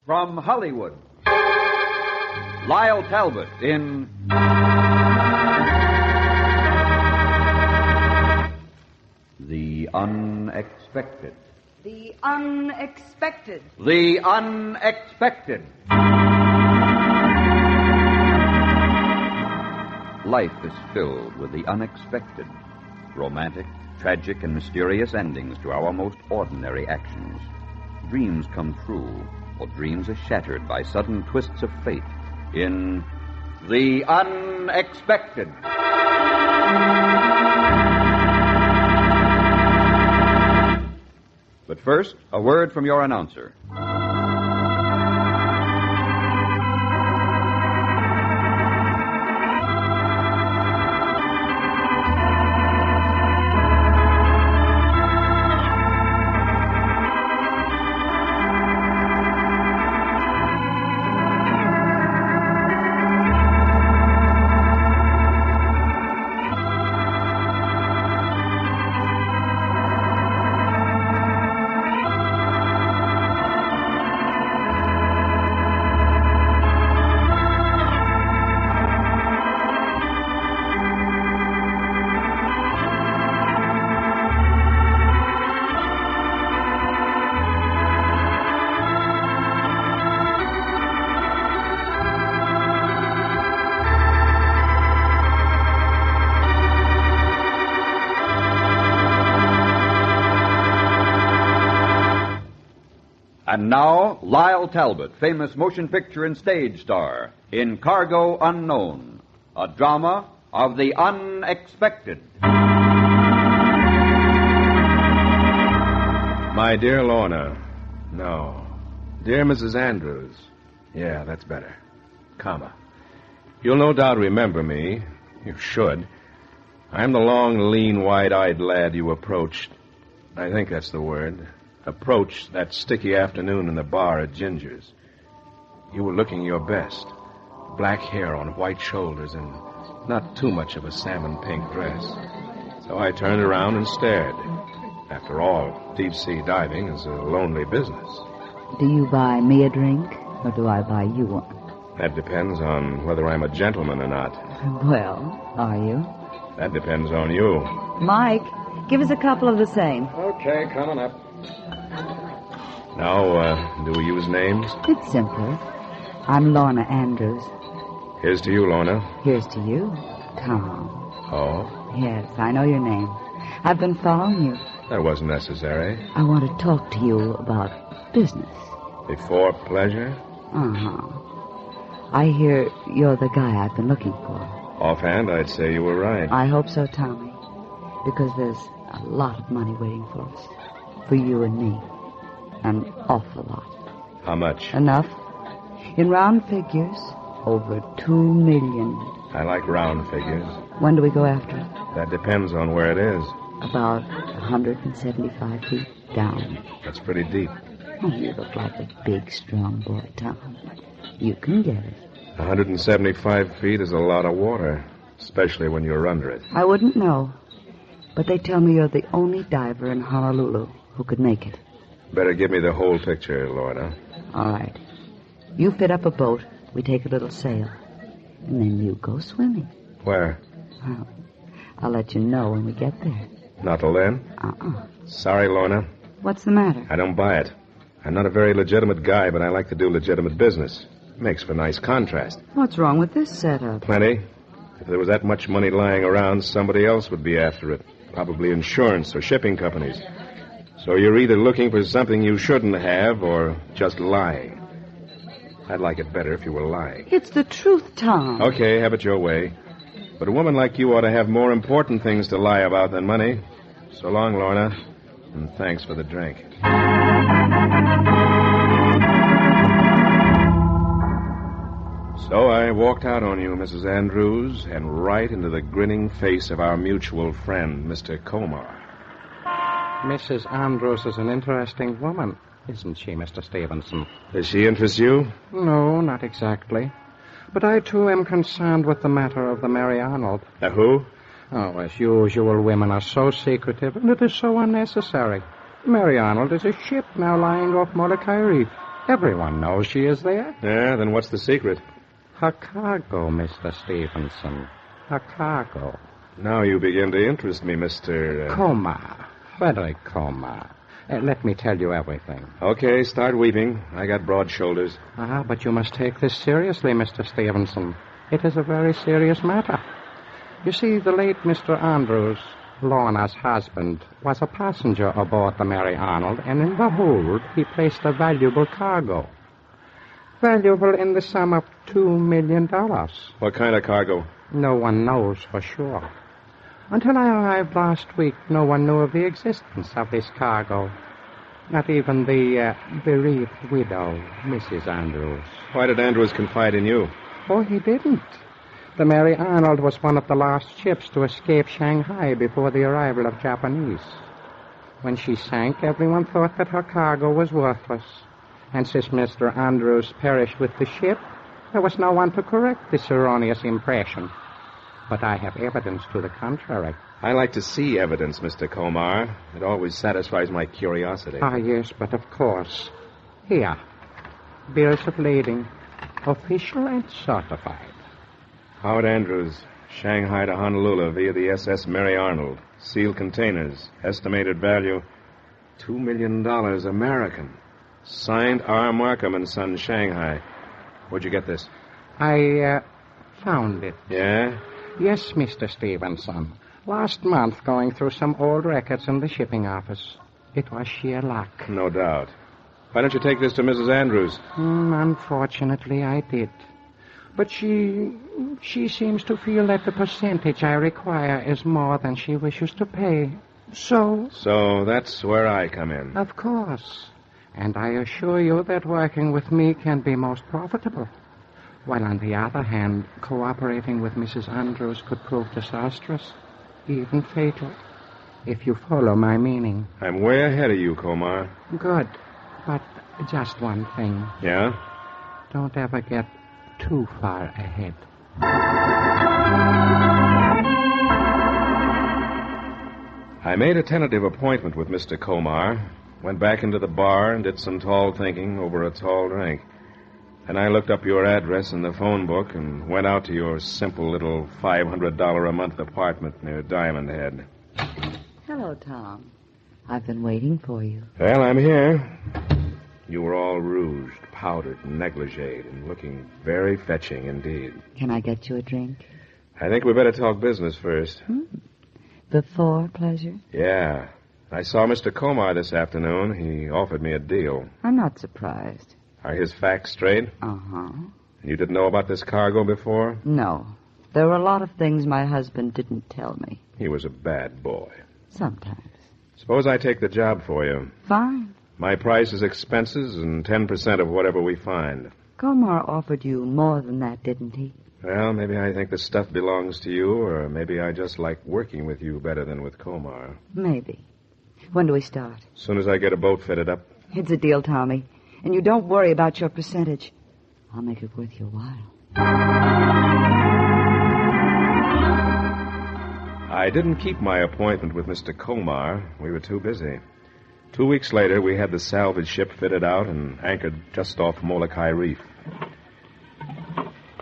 From Hollywood, Lyle Talbot in The Unexpected. The Unexpected. The Unexpected. Life is filled with the unexpected. Romantic, tragic, and mysterious endings to our most ordinary actions. Dreams come true, or dreams are shattered by sudden twists of fate in The Unexpected. But first, a word from your announcer. And now, Lyle Talbot, famous motion picture and stage star, in Cargo Unknown, a drama of the unexpected. My dear Lorna. No. Dear Mrs. Andrews. Yeah, that's better. Comma. You'll no doubt remember me. You should. I'm the long, lean, wide-eyed lad you approached. I think that's the word. Approached that sticky afternoon in the bar at Ginger's. You were looking your best. Black hair on white shoulders and not too much of a salmon pink dress. So I turned around and stared. After all, deep-sea diving is a lonely business. Do you buy me a drink, or do I buy you one? That depends on whether I'm a gentleman or not. Well, are you? That depends on you. Mike, give us a couple of the same. Okay, coming up. Now, do we use names? It's simpler. I'm Lorna Andrews. Here's to you, Lorna. Here's to you, Tom. Oh? Yes, I know your name. I've been following you. That wasn't necessary. I want to talk to you about business. Before pleasure? Uh-huh. I hear you're the guy I've been looking for. Offhand, I'd say you were right. I hope so, Tommy. Because there's a lot of money waiting for us. For you and me. An awful lot. How much? Enough. In round figures, over $2 million. I like round figures. When do we go after it? That depends on where it is. About 175 feet down. That's pretty deep. Oh, you look like a big, strong boy, Tom. You can get it. 175 feet is a lot of water, especially when you're under it. I wouldn't know. But they tell me you're the only diver in Honolulu who could make it. Better give me the whole picture, Lorna. All right. You fit up a boat, we take a little sail, and then you go swimming. Where? Well, I'll let you know when we get there. Not till then? Sorry, Lorna. What's the matter? I don't buy it. I'm not a very legitimate guy, but I like to do legitimate business. Makes for nice contrast. What's wrong with this setup? Plenty. If there was that much money lying around, somebody else would be after it. Probably insurance or shipping companies. So you're either looking for something you shouldn't have or just lying. I'd like it better if you were lying. It's the truth, Tom. Okay, have it your way. But a woman like you ought to have more important things to lie about than money. So long, Lorna, and thanks for the drink. So I walked out on you, Mrs. Andrews, and right into the grinning face of our mutual friend, Mr. Comar. Mrs. Andrews is an interesting woman, isn't she, Mr. Stevenson? Does she interest you? No, not exactly. But I, too, am concerned with the matter of the Mary Arnold. Who? Oh, as usual, women are so secretive, and it is so unnecessary. Mary Arnold is a ship now lying off Molokai Reef. Everyone knows she is there. Yeah, then what's the secret? Her cargo, Mr. Stevenson. Her cargo. Now you begin to interest me, Mr. Comar. Frederick Comar. Let me tell you everything. Okay, start weeping. I got broad shoulders. But you must take this seriously, Mr. Stevenson. It is a very serious matter. You see, the late Mr. Andrews, Lorna's husband, was a passenger aboard the Mary Arnold, and in the hold he placed a valuable cargo. Valuable in the sum of $2 million. What kind of cargo? No one knows for sure. Until I arrived last week, no one knew of the existence of this cargo. Not even the bereaved widow, Mrs. Andrews. Why did Andrews confide in you? Oh, he didn't. The Mary Arnold was one of the last ships to escape Shanghai before the arrival of Japanese. When she sank, everyone thought that her cargo was worthless. And since Mr. Andrews perished with the ship, there was no one to correct this erroneous impression. But I have evidence to the contrary. I like to see evidence, Mr. Comar. It always satisfies my curiosity. Yes, but of course. Here. Bills of lading. Official and certified. Howard Andrews, Shanghai to Honolulu via the SS Mary Arnold. Sealed containers. Estimated value, $2 million American. Signed R. Markham and Son, Shanghai. Where'd you get this? I found it. Yeah? Yes, Mr. Stevenson. Last month, going through some old records in the shipping office. It was sheer luck. No doubt. Why don't you take this to Mrs. Andrews? Unfortunately, I did. But she seems to feel that the percentage I require is more than she wishes to pay. So that's where I come in. Of course. And I assure you that working with me can be most profitable. While on the other hand, cooperating with Mrs. Andrews could prove disastrous, even fatal, if you follow my meaning. I'm way ahead of you, Comar. Good. But just one thing. Yeah? Don't ever get too far ahead. I made a tentative appointment with Mr. Comar, went back into the bar and did some tall thinking over a tall drink. And I looked up your address in the phone book and went out to your simple little $500 a month apartment near Diamond Head. Hello, Tom. I've been waiting for you. Well, I'm here. You were all rouged, powdered, and negligéed, and looking very fetching indeed. Can I get you a drink? I think we better talk business first. Before pleasure? Yeah. I saw Mr. Comar this afternoon. He offered me a deal. I'm not surprised. Are his facts straight? Uh-huh. You didn't know about this cargo before? No. There were a lot of things my husband didn't tell me. He was a bad boy. Sometimes. Suppose I take the job for you. Fine. My price is expenses and 10% of whatever we find. Comar offered you more than that, didn't he? Well, maybe I think the stuff belongs to you, or maybe I just like working with you better than with Comar. Maybe. When do we start? As soon as I get a boat fitted up. It's a deal, Tommy. And you don't worry about your percentage. I'll make it worth your while. I didn't keep my appointment with Mr. Comar. We were too busy. 2 weeks later, we had the salvage ship fitted out and anchored just off Molokai Reef.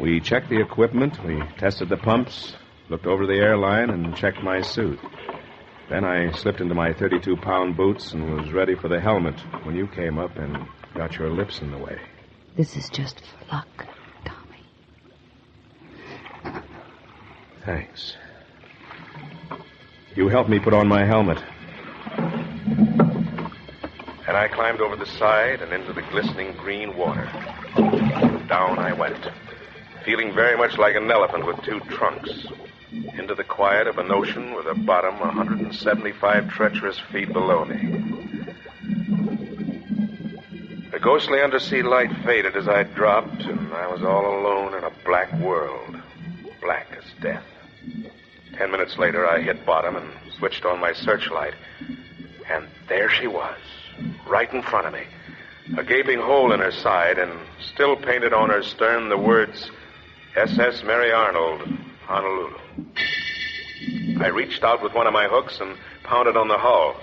We checked the equipment, we tested the pumps, looked over the airline, and checked my suit. Then I slipped into my 32-pound boots and was ready for the helmet when you came up and got your lips in the way. This is just for luck, Tommy. Thanks. You helped me put on my helmet. And I climbed over the side and into the glistening green water. Down I went, feeling very much like an elephant with two trunks. Into the quiet of an ocean with a bottom 175 treacherous feet below me. The ghostly undersea light faded as I dropped, and I was all alone in a black world, black as death. 10 minutes later, I hit bottom and switched on my searchlight. And there she was, right in front of me. A gaping hole in her side, and still painted on her stern the words, SS Mary Arnold, Honolulu. I reached out with one of my hooks and pounded on the hull.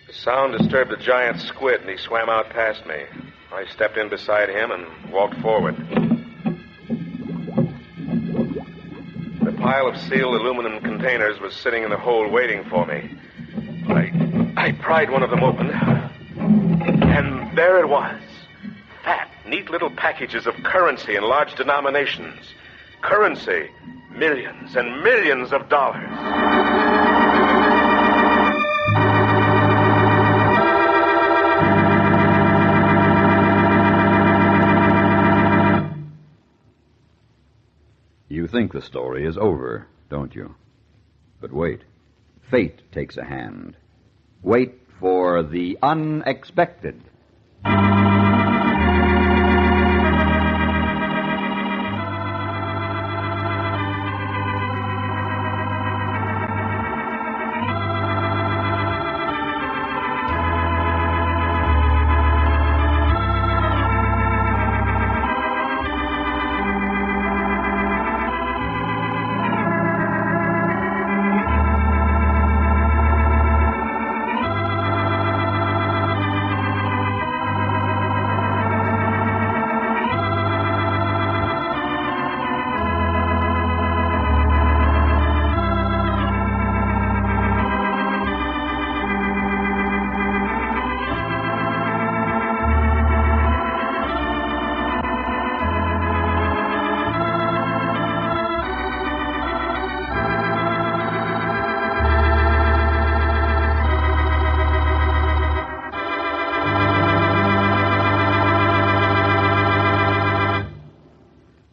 The Sound disturbed a giant squid, and he swam out past me. I stepped in beside him and walked forward. The pile of sealed aluminum containers was sitting in the hold waiting for me. I pried one of them open, and there it was. Fat, neat little packages of currency in large denominations. Currency, millions and millions of dollars. You think the story is over, don't you? But wait. Fate takes a hand. Wait for the unexpected.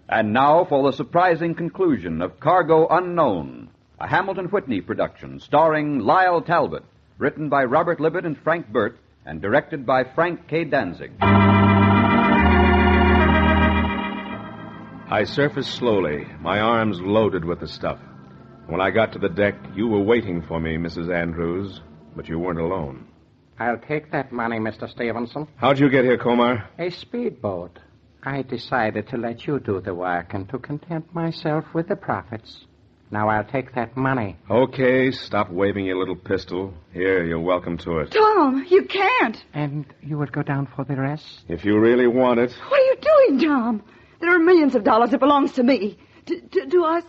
And now for the surprising conclusion of Cargo Unknown, a Hamilton Whitney production starring Lyle Talbot, written by Robert Libet and Frank Burt, and directed by Frank K. Danzig. I surfaced slowly, my arms loaded with the stuff. When I got to the deck, you were waiting for me, Mrs. Andrews, but you weren't alone. I'll take that money, Mr. Stevenson. How'd you get here, Comar? A speedboat. I decided to let you do the work and to content myself with the profits. Now I'll take that money. Okay, stop waving your little pistol. Here, you're welcome to it. Tom, you can't. And you will go down for the rest? If you really want it. What are you doing, Tom? There are millions of dollars that belongs to me. To us.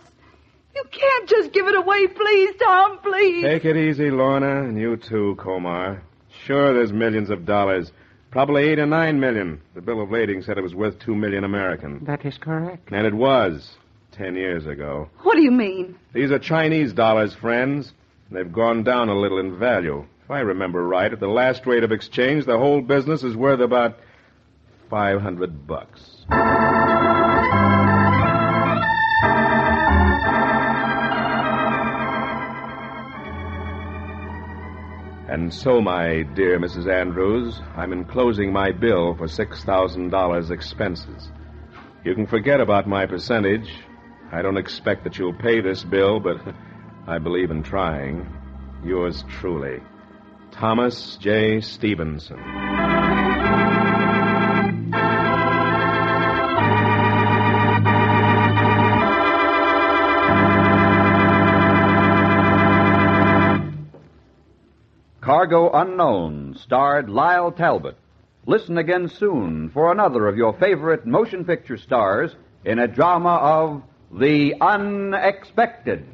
You can't just give it away, please, Tom, please. Take it easy, Lorna, and you too, Comar. Sure, there's millions of dollars. Probably 8 or 9 million. The bill of lading said it was worth 2 million American. That is correct. And it was 10 years ago. What do you mean? These are Chinese dollars, friends. They've gone down a little in value. If I remember right, at the last rate of exchange, the whole business is worth about $500. And so, my dear Mrs. Andrews, I'm enclosing my bill for $6,000 expenses. You can forget about my percentage. I don't expect that you'll pay this bill, but I believe in trying. Yours truly, Thomas J. Stevenson. Cargo Unknown starred Lyle Talbot. Listen again soon for another of your favorite motion picture stars in a drama of the unexpected.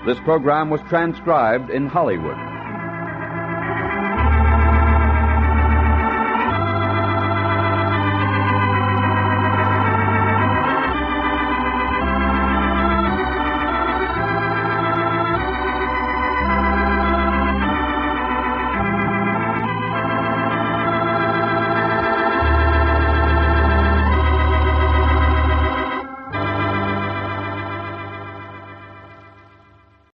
This program was transcribed in Hollywood.